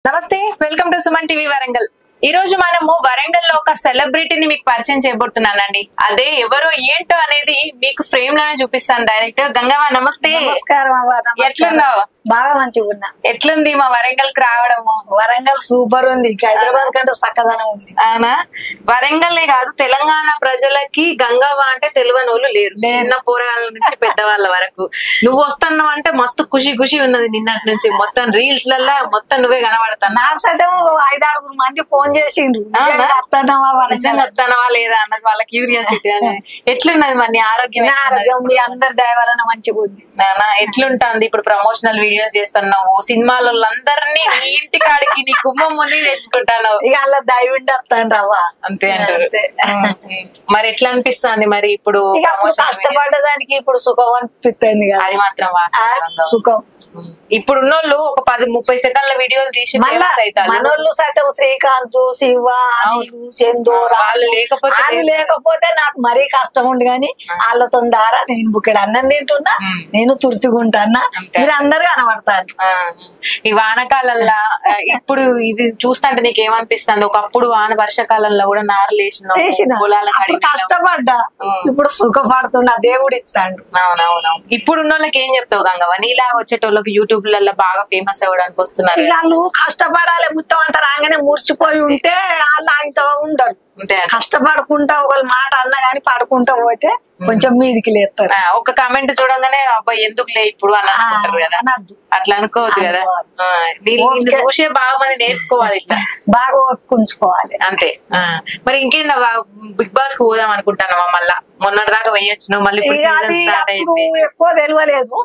నమస్తే, welcome to Suman TV Warangal. ఈ రోజు మనము వరంగల్ లో ఒక సెలబ్రిటీని మీకు పరిచయం చేయబోతున్నానండి. అదే ఎవరో ఏంటో అనేది మీకు ఫ్రేమ్ లోనే చూపిస్తాను డైరెక్ట్. గంగవ్వ నమస్తే. నమస్కారం. ఎట్లున్నావు? బాగా మంచిగా ఉన్నా. ఎట్లుంది మా వరంగల్ కి రావడము? వరంగల్ సూపర్ ఉంది, హైదరాబాద్ కంటే చక్కదనం ఉంది. అవునా? వరంగల్ కాదు, తెలంగాణ ప్రజలకి గంగవ్వ అంటే తెలియని వాళ్ళు లేరు, చిన్న పోరగాళ్ళ నుంచి పెద్దవాళ్ళ వరకు. నువ్వు వస్తున్నావు అంటే మస్తు ఖుషి ఖుషి ఉన్నది. నిన్నటి నుంచి మొత్తం రీల్స్ లల్లా మొత్తం నువ్వే కనబడతాను. నాకు సైతం 5-6 మంది ఫోన్ చేసిండ్రు, వస్తానవా లేదా అన్నది వాళ్ళ క్యూరియాసిటీ. అని ఎట్లున్నది మరి నీ ఆరోగ్యం? మీ అందరి దయ వలన మంచిగా ఉంది. ఎట్లుంటుంది ఇప్పుడు? ప్రమోషనల్ వీడియోస్ చేస్తున్నావు, సినిమాలో అందరినీ నీ ఇంటి కాడికి నీ కుమ్మం ముందు తెచ్చుకుంటాను. ఇక అలా దయ ఉండి వస్తాను రవ్వ. అంతే అంటారు. మరి ఎట్లా అనిపిస్తుంది మరి ఇప్పుడు? కష్టపడ్డదానికి ఇప్పుడు సుఖం అనిపిస్తుంది కదా. అది మాత్రం సుఖం. ఇప్పుడు ఉన్నోళ్ళు ఒక 10-30 సెకండ్ల వీడియోలు తీసి మనోళ్ళు సైతం శ్రీకాంత్, శివ, అనిలు, చందు వాళ్ళు లేకపోతే నాకు మరీ కష్టం ఉండు. గాని వాళ్ళతో ద్వారా నేను బుక్కడు అన్నం తింటున్నా, నేను తుర్తిగుంటున్నా, మీరు అందరు కనబడతారు. ఈ వానకాలంలో ఇప్పుడు ఇవి చూస్తుంటే నీకు ఏమనిపిస్తుంది? ఒకప్పుడు వర్షాకాలంలో కూడా నారలు వేసిన కష్టపడ్డా, ఇప్పుడు సుఖపడుతున్నా, దేవుడు ఇస్తాడు. అవునవునవును. ఇప్పుడు ఉన్న వాళ్ళకి ఏం చెప్తావు గంగవ్వ? నీలా వచ్చేటోళ్ళకి యూట్యూబ్ లలో బాగా ఫేమస్ అవ్వడానికి వస్తున్నారు. వాళ్ళు కష్టపడాలి, మొత్తం అంతా రాగానే మురిచిపోయి ఉంటే వాళ్ళు ఆయనతో ఉండరు. కష్టపడుకుంటా ఒకళ్ళ మాట అన్నా గాని పడుకుంటా పోతే కొంచెం మీదికి లేస్తారు. ఒక కామెంట్ చూడంగానే అబ్బాయి ఎందుకులే ఇప్పుడు అని అనుకుంటారు కదా, అట్లా అనుకోవద్దు కదా. చూసే బాగా మంది నేర్చుకోవాలి, ఇట్లా బాగా ఒప్పుకుంచుకోవాలి. అంతే. మరి ఇంకేందా బిగ్ బాస్ కు పోదాం అనుకుంటానమ్మా? మళ్ళా మొన్నటి దాకా వేయొచ్చు, మళ్ళీ ఎక్కువ తెలియలేదు.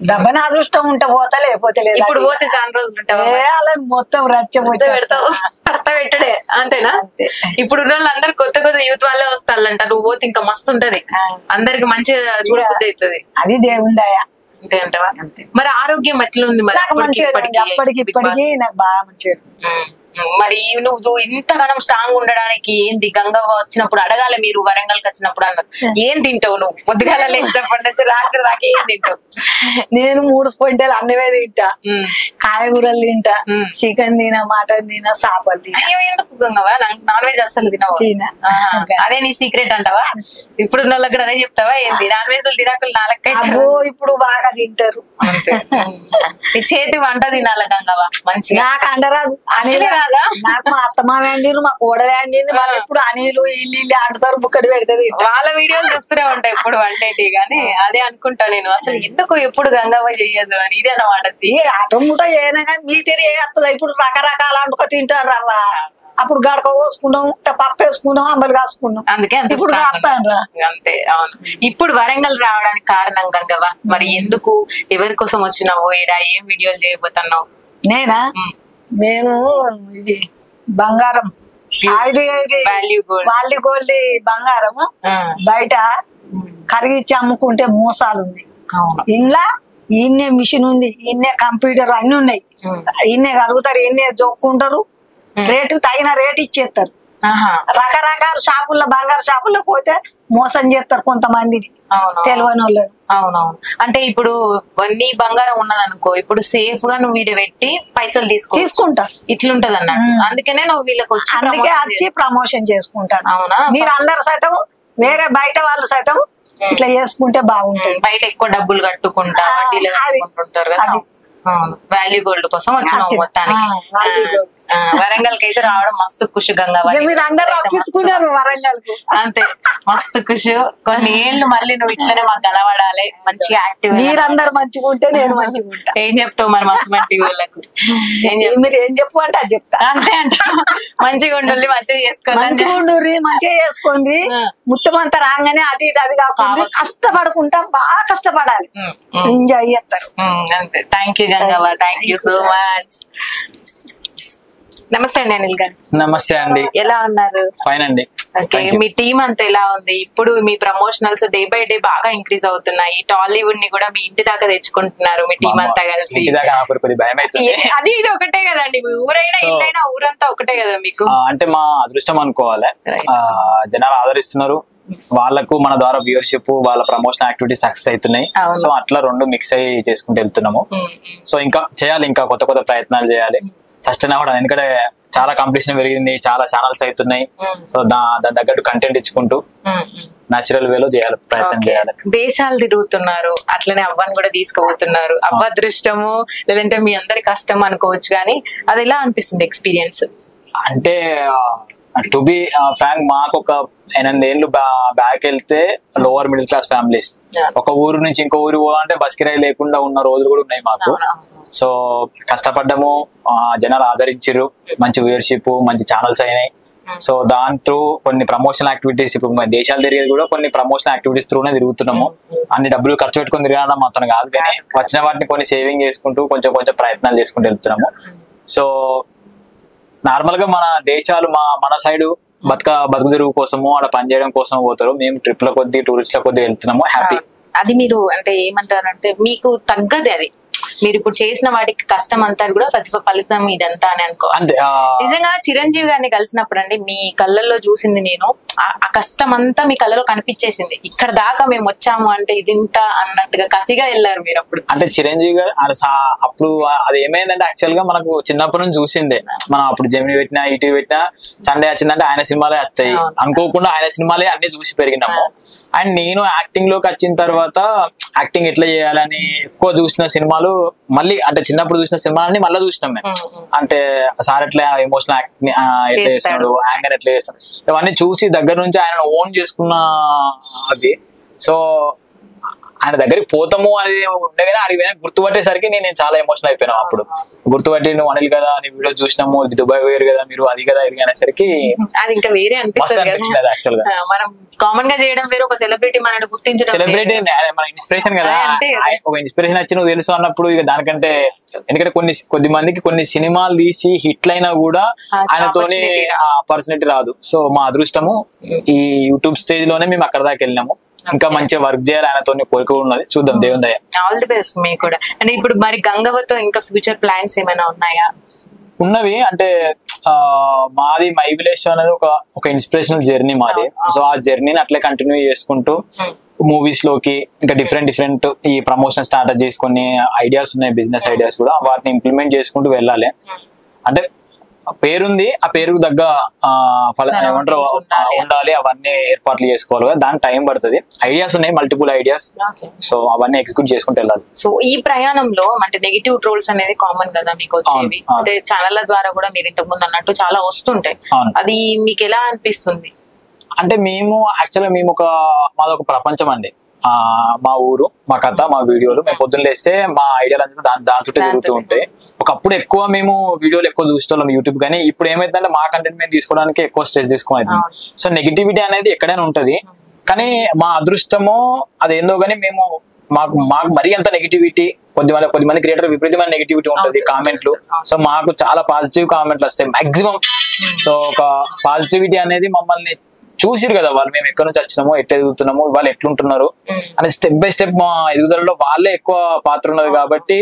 డబ్బని అదృష్టం ఉంటే పోతా, లేకపోతే లేదు. ఇప్పుడు పోతే చాలా రోజులు ఉంటావు, మొత్తం రచ్చ పెడతావు, పడతా పెట్టడే. అంతేనా? ఇప్పుడు ఉన్న వాళ్ళు అందరు కొత్త కొత్త యూత్ వాళ్ళే వస్తారంట. నువ్వు పోతే ఇంకా మస్తు ఉంటది, అందరికి మంచిగా చూడబుద్ధి అవుతుంది. అది దేవుందాయా. అంతే అంటవా? మరి ఆరోగ్యం ఎట్లుంది మరి? అప్పటికి ఇప్పటికి నాకు బాగా మంచిగా. మరి నువ్వు ఇంతగానం స్ట్రాంగ్ ఉండడానికి ఏంది? గంగవ్వ వచ్చినప్పుడు అడగాలి, మీరు వరంగల్ కి వచ్చినప్పుడు అన్నారు. ఏం తింటావు నువ్వు? పొద్దుగాల లేచినప్పటి నుంచి రాత్రి దాకా ఏం తింటావు? నేను 3 పొంటలు అన్నవే తింటా, కాయగూరలు తింటా, చికెన్ తినా, మటన్ తినా, చేపలు తినా. ఎందుకు గంగవ్వ నాన్ వెజ్ అస్సలు తినవు? అదే నీ సీక్రెట్ అంటావా? ఇప్పుడు వాళ్ళకి కూడా అదే చెప్తావా? ఏంది నాన్ వెజ్ తినాకులు నాలుగు ఇప్పుడు బాగా తింటారు. ఈ చేతి వంట తినాల గంగవ్వ మంచిగా. నాకు అండరాదు, నాకు మా అత్తమ్మ వండిరు, మా కోడలు వండింది. మళ్ళీ ఇప్పుడు అనిలు ఇల్లు ఆడుతారు, బుక్కడి పెడతారు. వాళ్ళ వీడియోలు చూస్తూనే ఉంటాయి ఇప్పుడు వంటేటి. గానీ అదే అనుకుంటా నేను, అసలు ఎందుకు ఎప్పుడు గంగవ్వ చెయ్యదు అని. ఇదే అన్నమాట. అటముట ఏనా కానీ మీ తిరిగి వేస్తుందా? ఇప్పుడు రకరకాల వండుకో తింటారు రవ్వ. అప్పుడు గడక కోసుకున్నాం, పప్పు వేసుకున్నాం, అంబలు కాసుకున్నాం. అందుకే ఇప్పుడు అంతే. అవును. ఇప్పుడు వరంగల్ రావడానికి కారణం గంగవ్వ, మరి ఎందుకు, ఎవరి కోసం వచ్చినావు, ఈడ ఏం వీడియోలు చేయబోతున్నావు? నేనా? నేను ఇది బంగారం, వాల్యూ గోల్డ్ బంగారం బయట కరిగిచ్చి అమ్ముకుంటే మోసాలు ఉన్నాయి. ఇంట్లో ఈయన్నే మిషన్ ఉంది, ఈయన్నే కంప్యూటర్ అన్ని ఉన్నాయి, ఈయన్నే కలుగుతారు, ఈయన్నే జోక్కుంటారు, రేటు తగిన రేటు ఇచ్చేస్తారు. రకరకాల షాపుల్లో, బంగారు షాపుల్లో పోతే మోసం చేస్తారు కొంతమందిని, తెలియని వాళ్ళు. అవునవును. అంటే ఇప్పుడు నీ బంగారం ఉన్నదనుకో, ఇప్పుడు సేఫ్ గా నువ్వు వీడియో పెట్టి పైసలు తీసుకుంటా, ఇట్లుంటది అన్నట్టు. అందుకనే నువ్వు వీళ్ళకి వచ్చి ప్రమోషన్ చేసుకుంటాను. అవునా? మీరు అందరు సైతం, వేరే బయట వాళ్ళు సైతం ఇట్లా చేసుకుంటే బాగుంటుంది. బయట ఎక్కువ డబ్బులు కట్టుకుంటా వడ్డీలు కట్టుకుంటుంటారు కదా. వాల్యూ గోల్డ్ కోసం వచ్చినావు మొత్తానికి. వరంగల్ కి అయితే రావడం మస్తు ఖుషి గంగవ్వ. మీరు అందరూ రప్పించుకున్నారు వరంగల్ కు, అంతే. మస్తు ఖుషి. కొన్ని ఏళ్ళు మళ్ళీ నువ్వు ఇట్లనే మాకు కనబడాలి, మంచిగా యాక్టివ్. మీరందరూ మంచిగా ఉంటే నేను మంచిగా ఉంటా. ఏం చెప్తావు మరి మస్తు మంచి వాళ్ళకు? మీరు ఏం చెప్పు అంటే అది చెప్తా. అంతే అంట. మంచిగా ఉండాలి, మంచిగా చేసుకోవాలి, మంచిగా చేసుకోండి. మొత్తం అంతా రాగానే అటు ఇటు అది కాకుండా కష్టపడుకుంటా, బాగా కష్టపడాలి, ఎంజాయ్ చేస్తారు. అంతే. Thank you Gangavva, thank you so much. నమస్తే అండి అనిల్ గారు. నమస్తే అండి. ఎలా ఉన్నారు? ఫైన్ అండి. ఓకే, మీ టీమ్ అంతా ఎలా ఉంది? ఇప్పుడు మీ ప్రమోషనల్స్ డే బై డే బాగా ఇంక్రీజ్ అవుతున్నాయి. టాలీవుడ్ ని కూడా మీ ఇంటి దాకా తెచ్చుకుంటున్నారు మీ టీం అంతా కలిసి. అది ఇది ఒకటే కదండి, ఊరైనా ఇల్లైనా ఊరంతా ఒకటే కదా మీకు. అంటే మా అదృష్టం అనుకోవాలి, జనాలు ఆదరిస్తున్నారు, వాళ్ళకు మన ద్వారా వ్యూవర్షిప్, వాళ్ళ ప్రమోషన్ యాక్టివిటీస్ సక్సెస్ అవుతున్నాయి. సో అట్లా రెండు మిక్స్ అయ్యి చేసుకుంటూ వెళ్తున్నాము. సో ఇంకా చేయాలి, ఇంకా కొత్త కొత్త ప్రయత్నాలు చేయాలి. సస్టైన్ అవ్వడం. ఎందుకంటే చాలా కాంపిటీషన్ పెరిగింది, చాలా ఛానల్స్ అవుతున్నాయి. సో దాని తగ్గట్టు కంటెంట్ ఇచ్చుకుంటూ న్యాచురల్ వేలో చేయాలి, ప్రయత్నం చేయాలి. దేశాలు తిరుగుతున్నారు, అట్లనే అవ్వని కూడా తీసుకుపోతున్నారు. అవ్వ అదృష్టము లేదంటే మీ అందరి కష్టం అనుకోవచ్చు, కానీ అది ఎలా అనిపిస్తుంది ఎక్స్పీరియన్స్? అంటే టు బి ఫ్రాంక్, మాకు ఒక 8 ఏళ్ళు బ్యాక్ వెళ్తే లోవర్ మిడిల్ క్లాస్ ఫ్యామిలీస్, ఒక ఊరు నుంచి ఇంకో ఊరు పోవాలంటే బస్ కిరాయి లేకుండా ఉన్న రోజులు కూడా ఉన్నాయి మాకు. సో కష్టపడ్డము, జనాలు ఆదరించారు, మంచి వ్యూయర్షిప్, మంచి ఛానల్స్ అయినాయి. సో దాంతో కొన్ని ప్రమోషనల్ యాక్టివిటీస్, ఇప్పుడు దేశాలు తిరిగేది కూడా కొన్ని ప్రమోషనల్ యాక్టివిటీస్ త్రూనే తిరుగుతున్నాము. అన్ని డబ్బులు ఖర్చు పెట్టుకుని తిరగడం మాత్రం కాదు, కానీ వచ్చిన వాటిని కొన్ని సేవింగ్ చేసుకుంటూ కొంచెం కొంచెం ప్రయత్నాలు చేసుకుంటూ వెళ్తున్నాము. సో నార్మల్ గా మన దేశాలు మన సైడ్ బతుకు తెరువు కోసము, అక్కడ పనిచేయడం కోసం పోతారు. మేము ట్రిప్ల కొద్ది, టూరిస్ట్ల కొద్ది వెళ్తున్నాము, హ్యాపీ. అది మీరు అంటే ఏమంటారంటే మీకు తగ్గది అది, మీరు ఇప్పుడు చేసిన వాటికి కష్టం అంతా కూడా ఫలితం ఇదంతా అని అనుకో. నిజంగా చిరంజీవి గారిని కలిసినప్పుడు అండి మీ కళ్ళల్లో చూసింది నేను, ఆ కష్టం అంతా మీ కళ్ళలో కనిపించేసింది. ఇక్కడ దాకా మేము వచ్చాము అంటే ఇదింత అన్నట్టుగా కసిగా వెళ్ళారు మీరు అప్పుడు. అంటే చిరంజీవి గారు అప్పుడు అది ఏమైందంటే యాక్చువల్ గా మనకు చిన్నప్పటి నుంచి చూసిందే. మనం అప్పుడు జెమిని పెట్టినా, ఈటీవీ పెట్టినా, సండే వచ్చిందంటే ఆయన సినిమాలే వస్తాయి అనుకోకుండా ఆయన సినిమాలే అన్ని చూసి పెరిగినాము. అండ్ నేను యాక్టింగ్ లోకి వచ్చిన తర్వాత యాక్టింగ్ ఎట్లా చేయాలని ఎక్కువ చూసిన సినిమాలు, మళ్ళీ అంటే చిన్నప్పుడు చూసిన సినిమాలని మళ్ళీ చూసినాం మేము. అంటే సార్ ఎట్లా ఎమోషనల్ యాక్టింగ్ ఎట్లా చేస్తాడు, యాంగర్ ఎట్లా చేస్తాడు, ఇవన్నీ చూసి దగ్గర నుంచి ఆయన ఓన్ చేసుకున్న అది. సో ఆయన దగ్గరికి పోతాము అనేది ఉండగానే అడిగిపోయినా గుర్తుపట్టేసరికి నేను చాలా ఎమోషనల్ అయిపోయినా. అప్పుడు గుర్తుపట్టి నువ్వు అనిల్ కదా, నీ వీడియో చూసినాము, దుబాయ్ వేరు కదా మీరు, అది కదా ఇది అనేసరికి అది ఇంకా వేరే అనిపిస్తుంది. యాక్చువల్ గా మనం కామన్ గా చేయడం వేరు, ఒక సెలబ్రిటీ మనల్ని గుర్తించడం, సెలబ్రిటీ మన ఇన్స్పిరేషన్ కదా. ఒక ఇన్స్పిరేషన్ వచ్చి నువ్వు తెలుసు అన్నప్పుడు ఇక దానికంటే, ఎందుకంటే కొద్ది మందికి కొన్ని సినిమాలు తీసి హిట్లు అయినా కూడా ఆయనతోనే ఆపర్చునిటీ రాదు. సో మా అదృష్టము ఈ యూట్యూబ్ స్టేజ్ లోనే మేము అక్కడ దాకా వెళ్ళినాము. ఇంకా మంచిగా వర్క్ చేయాలి, ఆయనతో కోరిక ఉన్నది, చూద్దాం దేవుని దయ. ఆల్ ది బెస్ట్ మీకు కూడా. అంటే ఇప్పుడు మరి గంగవ్వతో ఇంకా ఫ్యూచర్ ప్లాన్స్ ఏమైనా ఉన్నాయా? ఉన్నవి. అంటే మాది మై విలేజ్ అనేది ఒక ఇన్స్పిరేషనల్ జర్నీ మాది. సో ఆ జర్నీని అట్లే కంటిన్యూ చేసుకుంటూ మూవీస్ లోకి ఇంకా డిఫరెంట్ ఈ ప్రమోషన్ స్టార్ట్ చేసుకుని ఐడియాస్ ఉన్నాయి, బిజినెస్ ఐడియాస్ కూడా, వాటిని ఇంప్లిమెంట్ చేసుకుంటూ వెళ్ళాలి. అంటే పేరుంది, ఆ పేరుకు తగ్గ ఏమంటారు ఉండాలి, అవన్నీ ఏర్పాట్లు చేసుకోవాలి కదా, దానికి టైం పడుతుంది. ఐడియాస్ ఉన్నాయి, మల్టిపుల్ ఐడియాస్. సో అవన్నీ ఎగ్జిక్యూట్ చేసుకుంటూ వెళ్ళాలి. సో ఈ ప్రయాణంలో అంటే నెగిటివ్ ట్రోల్స్ అనేది కామన్ కదా మీకు వచ్చేవి, అంటే ఛానళ్ల ద్వారా కూడా మీరు ఇంతకు ముందు అన్నట్టు చాలా వస్తుంటాయి. అది మీకు ఎలా అనిపిస్తుంది? అంటే మేము మాదొక ప్రపంచం అండి. మా ఊరు, మా కథ, మా వీడియోలు, మేము పొద్దున్న లేస్తే మా ఐడియాలు అంతా దాని చుట్టూ తిరుగుతూ ఉంటాయి. ఒకప్పుడు ఎక్కువ మేము వీడియోలు ఎక్కువ చూస్తాం యూట్యూబ్, కానీ ఇప్పుడు ఏమైందంటే మా కంటెంట్ మేము తీసుకోవడానికి ఎక్కువ స్ట్రెస్ తీసుకోవాలి. సో నెగిటివిటీ అనేది ఎక్కడైనా ఉంటది, కానీ మా అదృష్టమో అదేందో కానీ మాకు మరీ అంత నెగిటివిటీ, కొద్దిమంది క్రియేటర్ విపరీతమైన నెగిటివిటీ ఉంటది కామెంట్లు. సో మాకు చాలా పాజిటివ్ కామెంట్లు వస్తాయి మాక్సిమం. సో ఒక పాజిటివిటీ అనేది మమ్మల్ని చూసిరు కదా వాళ్ళు, మేము ఎక్కడి నుంచి వచ్చినామో, ఎట్లా ఎదుగుతున్నాము, వాళ్ళు ఎట్లుంటున్నారు అని స్టెప్ బై స్టెప్ మా ఎదుగుదలలో వాళ్ళే ఎక్కువ పాత్ర ఉన్నది కాబట్టి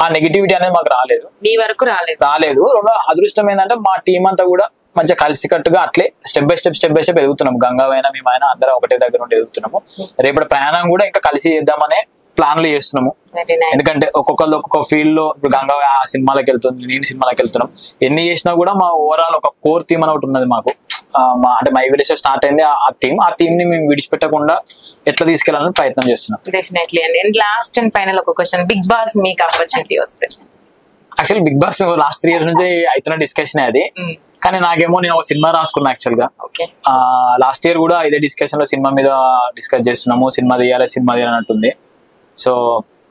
ఆ నెగిటివిటీ అనేది మాకు రాలేదు. మీ వరకు రాలేదు. అదృష్టం ఏంటంటే మా టీం అంతా కూడా మంచిగా కలిసికట్టుగా అట్లే స్టెప్ బై స్టెప్ ఎదుగుతున్నాము. గంగావైనా మేమైనా అందరం ఒకటే దగ్గర ఉండి ఎదుగుతున్నాము. రేపటి ప్రయాణం కూడా ఇంకా కలిసి చేద్దామనే ప్లాన్లు చేస్తున్నాము. ఎందుకంటే ఒక్కొక్క ఫీల్డ్ లో, ఇప్పుడు గంగా ఆ సినిమాలకు వెళ్తుంది, నేను సినిమాలకు వెళ్తున్నాం. ఎన్ని చేసినా కూడా మా ఓవరాల్ ఒక కోర్ థీమ్ అని ఒకటి ఉన్నది మాకు. అంటే మై విలేజ్ స్టార్ట్ అయింది ఆ థీమ్ ని మేము విడిచిపెట్టకుండా ఎట్లా తీసుకెళ్లాలని ప్రయత్నం చేస్తున్నాం. డెఫినెట్లీ అండి. అండ్ లాస్ట్ అండ్ ఫైనల్ ఒక క్వశ్చన్, బిగ్ బాస్ మీకు ఆపర్చునిటీ వస్తే? Actually Bigg Boss last 3 years నుంచి అవుతున్న డిస్కషన్ అది, కానీ నాకేమో నేను ఒక సినిమా రాసుకున్నా యాక్చువల్ గా. లాస్ట్ ఇయర్ కూడా ఇదే డిస్కషన్ లో సినిమా మీద డిస్కస్ చేస్తున్నాము, సినిమా తీయాలి అన్నట్టుంది. సో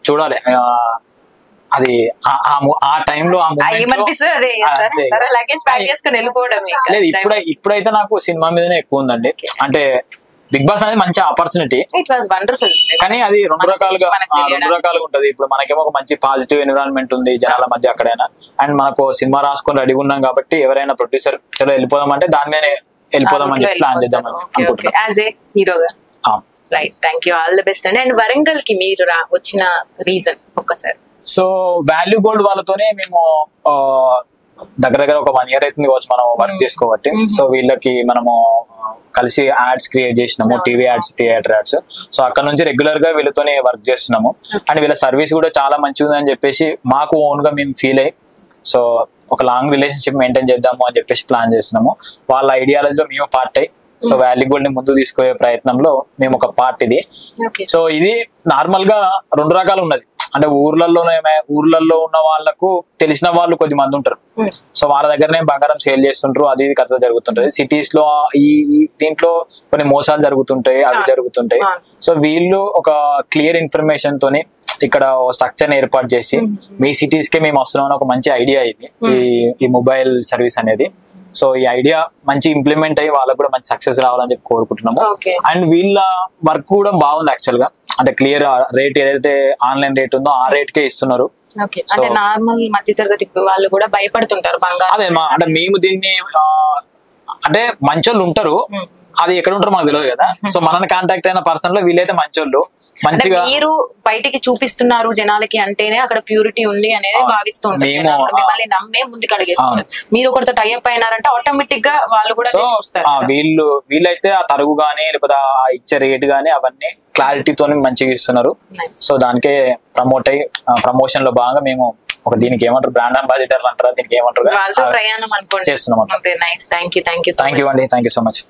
చూడాలి అది ఆ టైంలో ఇప్పుడైతే నాకు సినిమా మీదనే ఎక్కువ ఉందండి. అంటే బిగ్ బాస్ అనేది మంచి ఆపర్చునిటీ, కానీ అది రెండు రకాలుగా ఉంటది. ఇప్పుడు మనకేమో ఒక మంచి పాజిటివ్ ఎన్విరాన్మెంట్ ఉంది జనాల మధ్య అక్కడైనా, అండ్ మనకు సినిమా రాసుకొని రెడీ ఉన్నాం కాబట్టి ఎవరైనా ప్రొడ్యూసర్ చలో వెళ్ళిపోదాం అంటే దాని మీద వెళ్ళిపోదామని చెప్పి ప్లాన్ చేద్దామని అనుకుంటున్నాం. Right, thank you, all the best అండి. అండ్ వరంగల్ కి మీరు వచ్చిన రీజన్ ఒక్కసారి? సో వాల్యూ గోల్డ్ వాళ్ళతోనే మేము దగ్గర ఒక 1 year అవుతుంది కావచ్చు మనం వర్క్ చేసుకోబట్టి. సో వీళ్ళకి మనము కలిసి యాడ్స్ క్రియేట్ చేసినాము, TV ads, theatre ads. So అక్కడ నుంచి రెగ్యులర్ గా వీళ్ళతోనే వర్క్ చేస్తున్నాము. అండ్ వీళ్ళ సర్వీస్ కూడా చాలా మంచిగా ఉందని చెప్పేసి మాకు ఓన్ గా మేము ఫీల్ అయ్యి సో ఒక లాంగ్ రిలేషన్షిప్ మెయింటైన్ చేద్దాము అని చెప్పేసి ప్లాన్ చేస్తున్నాము. వాళ్ళ ఐడియాలజీలో మేము పార్ట్ అయ్యి సో వ్యాలీ గోల్డ్ ని ముందు తీసుకునే ప్రయత్నంలో మేము ఒక పార్ట్ ఇది. సో ఇది నార్మల్ గా 2 రకాలు ఉన్నది. అంటే ఊర్లలో ఉన్న వాళ్ళకు తెలిసిన వాళ్ళు కొద్ది మంది ఉంటారు. సో వాళ్ళ దగ్గరనే బంగారం సేల్ చేస్తుంటారు, అది ఖర్చు జరుగుతుంటది. సిటీస్ లో ఈ దీంట్లో కొన్ని మోసాలు జరుగుతుంటాయి, అవి జరుగుతుంటాయి. సో వీళ్ళు ఒక క్లియర్ ఇన్ఫర్మేషన్ తోని ఇక్కడ స్ట్రక్చర్ ఏర్పాటు చేసి మీ సిటీస్ కే మేము వస్తున్నాం ఒక మంచి ఐడియా ఇది ఈ మొబైల్ సర్వీస్ అనేది. సో ఈ ఐడియా మంచి ఇంప్లిమెంట్ అయ్యి వాళ్ళకు కూడా మంచి సక్సెస్ రావాలని చెప్పి కోరుకుంటున్నాము. అండ్ వీళ్ళ వర్క్ కూడా బాగుంది యాక్చువల్ గా. అంటే క్లియర్ రేట్ ఏదైతే ఆన్లైన్ రేట్ ఉందో ఆ రేట్ కే ఇస్తున్నారు. అంటే నార్మల్ మధ్య తరగతి వాళ్ళు కూడా భయపడుతుంటారు బంగారం. అదే అంటే మేము దీన్ని అంటే మంచోళ్ళు ఉంటారు, అది ఎక్కడ ఉంటారో మాకు తెలియదు కదా. సో మనల్ని కాంటాక్ట్ అయిన పర్సన్ లో వీళ్ళైతే మంచోళ్ళు, మంచిగా మీరు బయటికి చూపిస్తున్నారు జనాలకి అంటేనే అక్కడ ప్యూరిటీ ఉంది అనేది భావిస్తుంటారు. మిమ్మల్ని నమ్మే ముందుకు అడిగేస్తున్నారు. మీరు ఒకరితో టైఅప్ అయినారంటే ఆటోమేటిక్ గా వాళ్ళు కూడా చూస్తారు. వీళ్ళైతే ఆ తరుగు గానీ లేకపోతే ఆ ఇచ్చే రేట్ గానీ అవన్నీ క్లారిటీతో మంచిగా ఇస్తున్నారు. సో దానికే ప్రమోట్ అయ్యి ప్రమోషన్ లో భాగంగా మేము ఒక దీనికి ఏమంటారు బ్రాండ్ అంబాసిడర్ అంటారా, దీనికి ఏమంటారు ప్రయాణం అనుకోండి చేస్తున్నాం. థ్యాంక్ యూ అండి, థ్యాంక్ యూ సో మచ్.